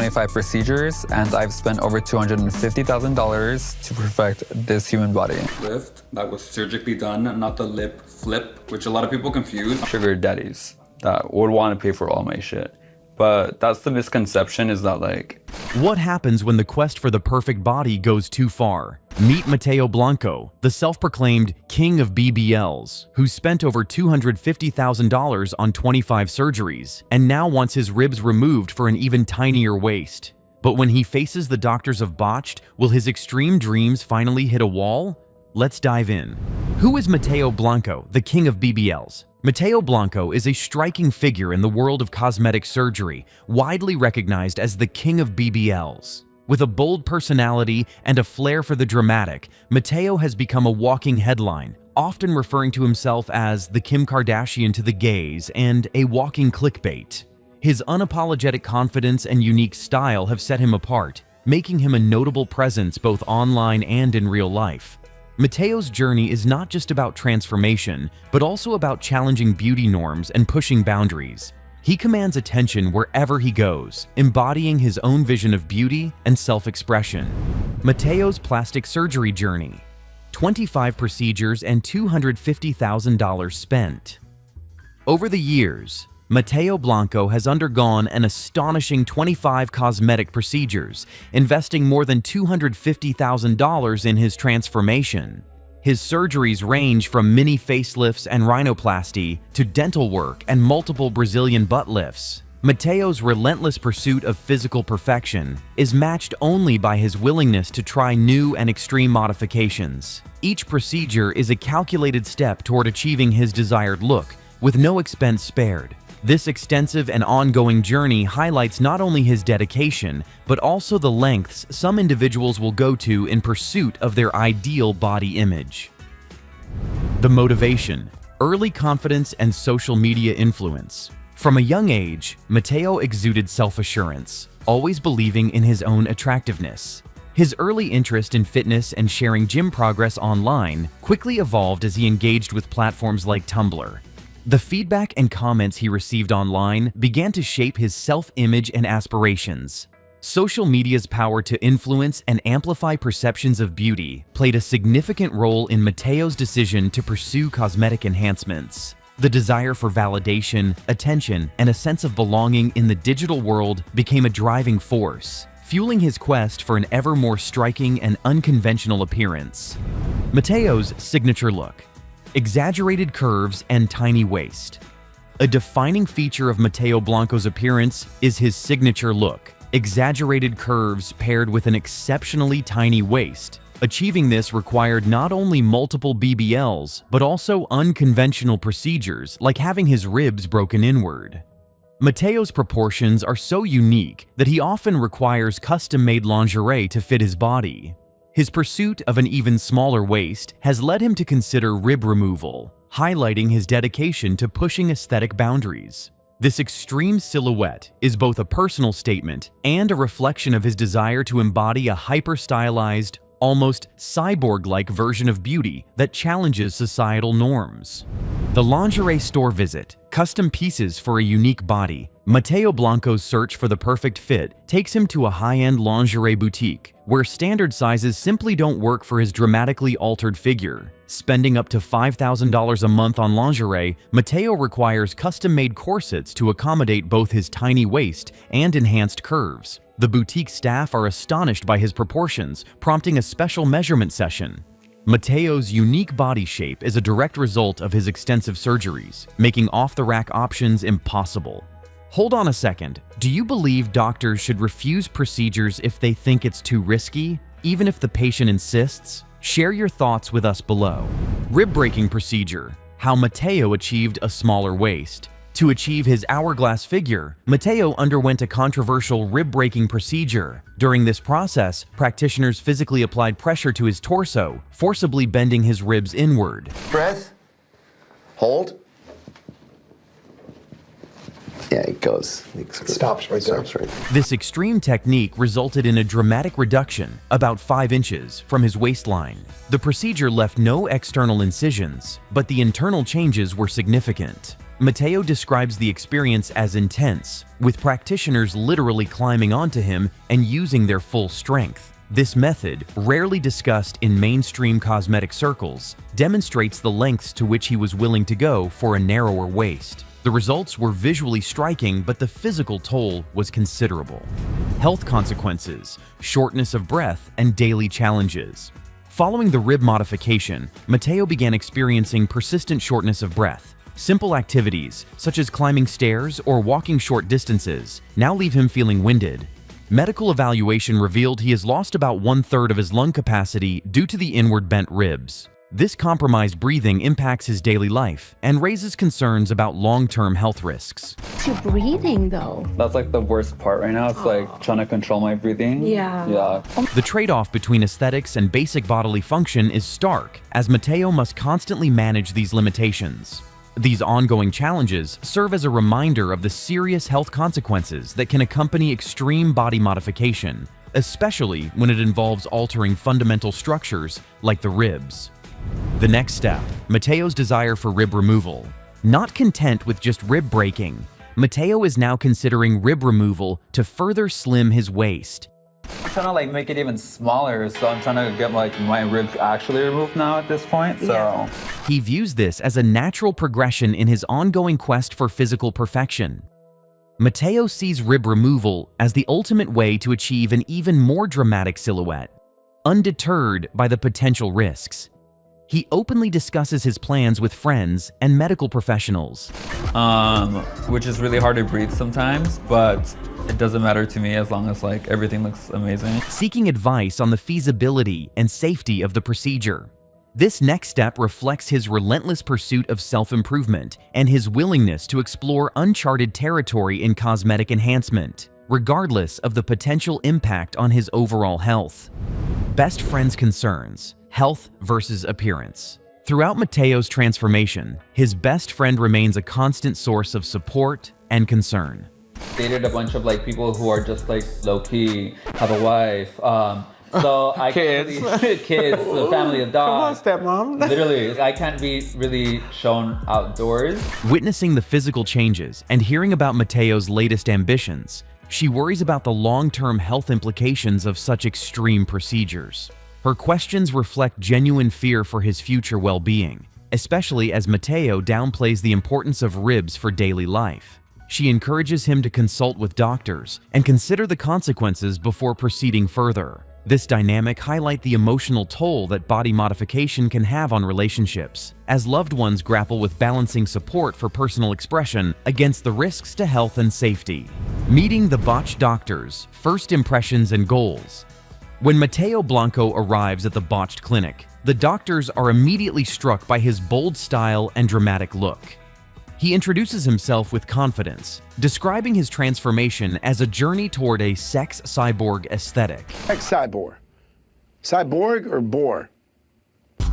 25 procedures, and I've spent over $250,000 to perfect this human body. Lift that was surgically done, not the lip flip, which a lot of people confuse. Sugar daddies that would want to pay for all my shit. But that's the misconception, is that like... What happens when the quest for the perfect body goes too far? Meet Mateo Blanco, the self-proclaimed king of BBLs, who spent over $250,000 on 25 surgeries and now wants his ribs removed for an even tinier waist. But when he faces the doctors of Botched, will his extreme dreams finally hit a wall? Let's dive in. Who is Mateo Blanco, the king of BBLs? Mateo Blanco is a striking figure in the world of cosmetic surgery, widely recognized as the king of BBLs. With a bold personality and a flair for the dramatic, Mateo has become a walking headline, often referring to himself as the Kim Kardashian to the gays and a walking clickbait. His unapologetic confidence and unique style have set him apart, making him a notable presence both online and in real life. Mateo's journey is not just about transformation, but also about challenging beauty norms and pushing boundaries. He commands attention wherever he goes, embodying his own vision of beauty and self-expression. Mateo's plastic surgery journey: 25 procedures and $250,000 spent. Over the years, Mateo Blanco has undergone an astonishing 25 cosmetic procedures, investing more than $250,000 in his transformation. His surgeries range from mini facelifts and rhinoplasty to dental work and multiple Brazilian butt lifts. Mateo's relentless pursuit of physical perfection is matched only by his willingness to try new and extreme modifications. Each procedure is a calculated step toward achieving his desired look, with no expense spared. This extensive and ongoing journey highlights not only his dedication, but also the lengths some individuals will go to in pursuit of their ideal body image. The motivation: early confidence and social media influence. From a young age, Mateo exuded self-assurance, always believing in his own attractiveness. His early interest in fitness and sharing gym progress online quickly evolved as he engaged with platforms like Tumblr. The feedback and comments he received online began to shape his self-image and aspirations. Social media's power to influence and amplify perceptions of beauty played a significant role in Mateo's decision to pursue cosmetic enhancements. The desire for validation, attention, and a sense of belonging in the digital world became a driving force, fueling his quest for an ever more striking and unconventional appearance. Mateo's signature look: exaggerated curves and tiny waist. A defining feature of Mateo Blanco's appearance is his signature look: exaggerated curves paired with an exceptionally tiny waist. Achieving this required not only multiple BBLs, but also unconventional procedures like having his ribs broken inward. Mateo's proportions are so unique that he often requires custom-made lingerie to fit his body. His pursuit of an even smaller waist has led him to consider rib removal, highlighting his dedication to pushing aesthetic boundaries. This extreme silhouette is both a personal statement and a reflection of his desire to embody a hyper-stylized, almost cyborg-like version of beauty that challenges societal norms. The lingerie store visit: custom pieces for a unique body. Mateo Blanco's search for the perfect fit takes him to a high-end lingerie boutique, where standard sizes simply don't work for his dramatically altered figure. Spending up to $5,000 a month on lingerie, Mateo requires custom-made corsets to accommodate both his tiny waist and enhanced curves. The boutique staff are astonished by his proportions, prompting a special measurement session. Mateo's unique body shape is a direct result of his extensive surgeries, making off-the-rack options impossible. Hold on a second. Do you believe doctors should refuse procedures if they think it's too risky, even if the patient insists? Share your thoughts with us below. Rib-breaking procedure: how Mateo achieved a smaller waist. To achieve his hourglass figure, Mateo underwent a controversial rib-breaking procedure. During this process, practitioners physically applied pressure to his torso, forcibly bending his ribs inward. Breath. Hold. Yeah, it goes. It stops right there. Stops right. This extreme technique resulted in a dramatic reduction, about 5 inches, from his waistline. The procedure left no external incisions, but the internal changes were significant. Mateo describes the experience as intense, with practitioners literally climbing onto him and using their full strength. This method, rarely discussed in mainstream cosmetic circles, demonstrates the lengths to which he was willing to go for a narrower waist. The results were visually striking, but the physical toll was considerable. Health consequences, shortness of breath, and daily challenges. Following the rib modification, Mateo began experiencing persistent shortness of breath. Simple activities, such as climbing stairs or walking short distances, now leave him feeling winded. Medical evaluation revealed he has lost about 1/3 of his lung capacity due to the inward bent ribs. This compromised breathing impacts his daily life and raises concerns about long-term health risks. How's your breathing, though? That's like the worst part right now. It's like trying to control my breathing. Yeah. The trade-off between aesthetics and basic bodily function is stark, as Mateo must constantly manage these limitations. These ongoing challenges serve as a reminder of the serious health consequences that can accompany extreme body modification, especially when it involves altering fundamental structures like the ribs. The next step, Mateo's desire for rib removal. Not content with just rib breaking, Mateo is now considering rib removal to further slim his waist. I'm trying to like make it even smaller, so I'm trying to get like my ribs actually removed now at this point. So He views this as a natural progression in his ongoing quest for physical perfection. Mateo sees rib removal as the ultimate way to achieve an even more dramatic silhouette, undeterred by the potential risks. He openly discusses his plans with friends and medical professionals. which is really hard to breathe sometimes, but it doesn't matter to me as long as like everything looks amazing. Seeking advice on the feasibility and safety of the procedure. This next step reflects his relentless pursuit of self-improvement and his willingness to explore uncharted territory in cosmetic enhancement, regardless of the potential impact on his overall health. Best friend's concerns: health versus appearance. Throughout Mateo's transformation, his best friend remains a constant source of support and concern. Dated a bunch of like people who are just like low-key, have a wife, so I Kids. can't really, kids, a family of dogs. Come on, stepmom. Literally, I can't be really shown outdoors. Witnessing the physical changes and hearing about Mateo's latest ambitions, she worries about the long-term health implications of such extreme procedures. Her questions reflect genuine fear for his future well-being, especially as Mateo downplays the importance of ribs for daily life. She encourages him to consult with doctors and consider the consequences before proceeding further. This dynamic highlights the emotional toll that body modification can have on relationships, as loved ones grapple with balancing support for personal expression against the risks to health and safety. Meeting the Botched doctors, first impressions and goals. When Mateo Blanco arrives at the Botched clinic, the doctors are immediately struck by his bold style and dramatic look. He introduces himself with confidence, describing his transformation as a journey toward a sex cyborg aesthetic. Cyborg. Cyborg or boar?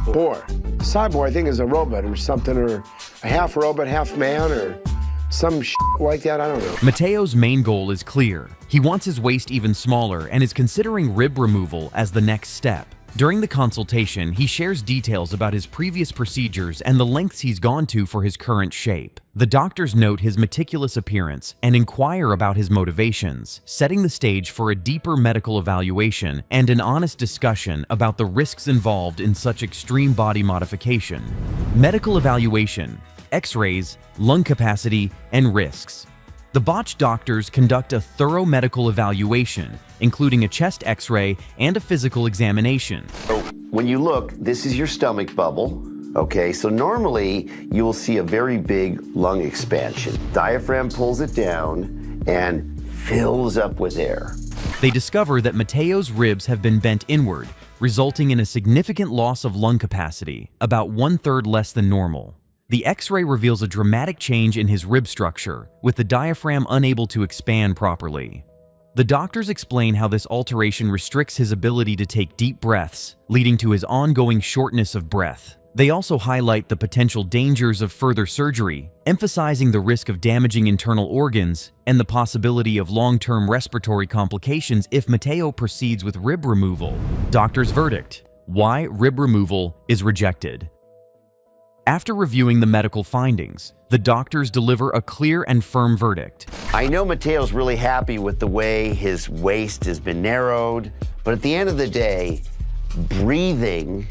Boar. Cyborg, I think, is a robot or something, or a half robot, half man, or some shit like that. I don't know. Mateo's main goal is clear. He wants his waist even smaller and is considering rib removal as the next step. During the consultation, he shares details about his previous procedures and the lengths he's gone to for his current shape. The doctors note his meticulous appearance and inquire about his motivations, setting the stage for a deeper medical evaluation and an honest discussion about the risks involved in such extreme body modification. Medical evaluation, X-rays, lung capacity, and risks. The Botched doctors conduct a thorough medical evaluation, including a chest X-ray and a physical examination. So when you look, this is your stomach bubble. Okay, so normally you will see a very big lung expansion. Diaphragm pulls it down and fills up with air. They discover that Mateo's ribs have been bent inward, resulting in a significant loss of lung capacity, about 1/3 less than normal. The X-ray reveals a dramatic change in his rib structure, with the diaphragm unable to expand properly. The doctors explain how this alteration restricts his ability to take deep breaths, leading to his ongoing shortness of breath. They also highlight the potential dangers of further surgery, emphasizing the risk of damaging internal organs and the possibility of long-term respiratory complications if Mateo proceeds with rib removal. Doctor's verdict: why rib removal is rejected. After reviewing the medical findings, the doctors deliver a clear and firm verdict. I know Mateo's really happy with the way his waist has been narrowed, but at the end of the day, breathing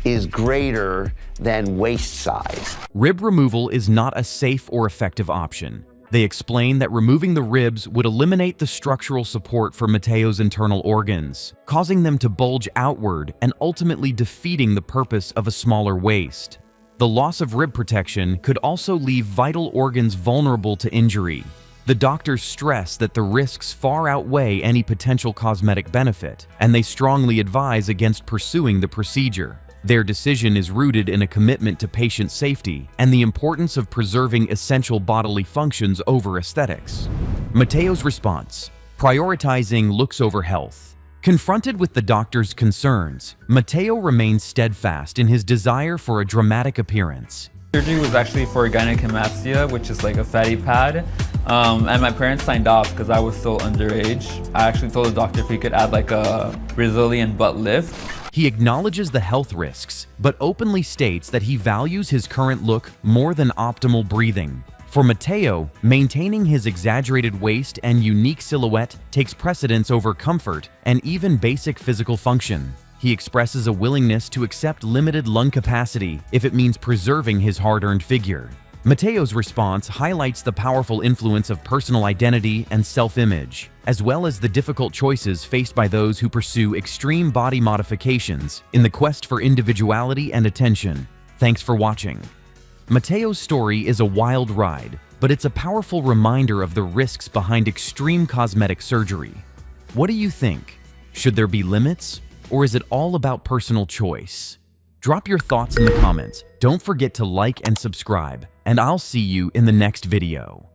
is greater than waist size. Rib removal is not a safe or effective option. They explain that removing the ribs would eliminate the structural support for Mateo's internal organs, causing them to bulge outward and ultimately defeating the purpose of a smaller waist. The loss of rib protection could also leave vital organs vulnerable to injury. The doctors stress that the risks far outweigh any potential cosmetic benefit, and they strongly advise against pursuing the procedure. Their decision is rooted in a commitment to patient safety and the importance of preserving essential bodily functions over aesthetics. Mateo's response: prioritizing looks over health. Confronted with the doctor's concerns, Mateo remains steadfast in his desire for a dramatic appearance. Surgery was actually for gynecomastia, which is like a fatty pad. And my parents signed off because I was still underage. I actually told the doctor if he could add like a Brazilian butt lift. He acknowledges the health risks, but openly states that he values his current look more than optimal breathing. For Mateo, maintaining his exaggerated waist and unique silhouette takes precedence over comfort and even basic physical function. He expresses a willingness to accept limited lung capacity if it means preserving his hard-earned figure. Mateo's response highlights the powerful influence of personal identity and self-image, as well as the difficult choices faced by those who pursue extreme body modifications in the quest for individuality and attention. Thanks for watching. Mateo's story is a wild ride, but it's a powerful reminder of the risks behind extreme cosmetic surgery. What do you think? Should there be limits, or is it all about personal choice? Drop your thoughts in the comments. Don't forget to like and subscribe, and I'll see you in the next video.